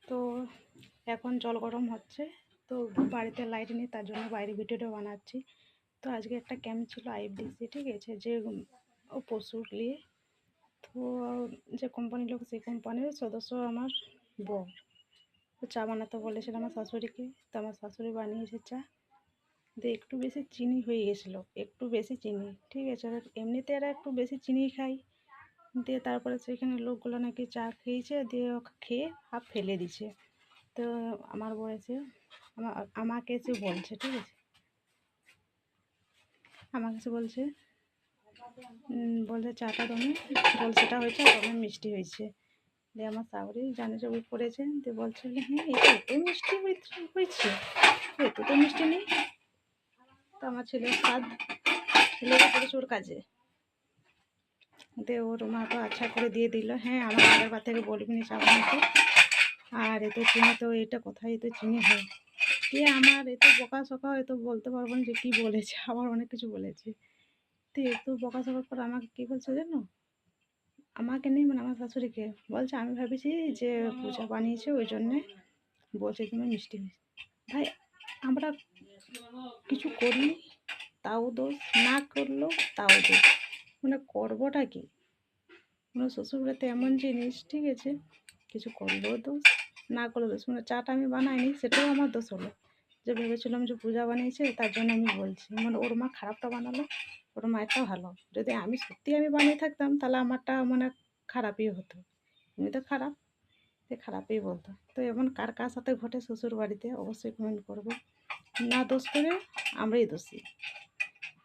তো এখন জল গরম হচ্ছে, তো বাড়িতে লাইট নেই, তার জন্য বাইরে ভিডিওটা বানাচ্ছি। তো আজকে একটা ক্যাম্প ছিল আইএফডিসি, ঠিক আছে, যে ও পশুর নিয়ে। তো যে কোম্পানির লোক, সেই কোম্পানির সদস্য আমার বর। তো চা বানাতে বলেছিল আমার শাশুড়িকে, তো আমার শাশুড়ি বানিয়েছে চা দিয়ে একটু বেশি চিনি হয়ে গেছিলো, একটু বেশি চিনি, ঠিক আছে। আর এমনিতে এরা একটু বেশি চিনি খাই, দিয়ে তারপরে সেখানে লোকগুলো নাকি চা খেয়েছে, দিয়ে খেয়ে হাফ ফেলে দিছে। তো আমার বয়সে আমাকে এসে বলছে, ঠিক আছে, আমাকে এসে বলছে বলছে চাটা তুমি জলসেটা হয়েছে আর কমে মিষ্টি হয়েছে। দিয়ে আমার শাশুড়ি জানে যে ওই করেছে, দিয়ে বলছে হ্যাঁ এটা এত মিষ্টি হয়েছে, এত তো মিষ্টি নেই। তো আমার ছেলের স্বাদ লেগে পড়েছে ওর কাজে, দিয়ে ওর মা তো আচ্ছা করে দিয়ে দিল, হ্যাঁ আমার আগের বার থেকে বলবি নি চা বানাতে, আর এত চিনি তো এটা কোথায় এত চিনি হয়। দিয়ে আমার এত বকাঝকা, এত বলতে পারবো না যে কী বলেছে, আবার অনেক কিছু বলেছে। তো এত বকাঝকার পর আমাকে কী বলছে জানো, আমাকে নেই মানে আমার শাশুড়িকে বলছে, আমি ভাবেছি যে পূজা বানিয়েছে ওই জন্যে বলছে তুমি মিষ্টি হয়েছে। ভাই আমরা কিছু করি তাও দোষ, না করলেও তাও দোষ, মানে করবোটা কি? কোনো শ্বশুরবাড়িতে এমন জিনিস, ঠিক আছে, কিছু করলেও দোষ, না করলেও দোষ। মানে চাটা আমি বানাইনি, সেটাও আমার দোষ হলো, যে ভেবেছিলাম যে পূজা বানিয়েছে তার জন্য আমি বলছি। মানে ওর মা খারাপটা বানালো, ওর মায়েরটা ভালো। যদি আমি সত্যি আমি বানিয়ে থাকতাম তাহলে আমারটা মানে খারাপই হতো। তুমি তো খারাপ, সে খারাপই বলতো। তো এমন কার কার সাথে ঘটে শ্বশুর বাড়িতে অবশ্যই কমেন্ট করবে, না দোষ করে আমরাই দোষী।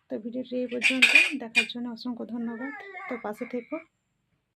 তো ভিডিওটি এই পর্যন্ত দেখার জন্য অসংখ্য ধন্যবাদ। তো পাশে থেকো।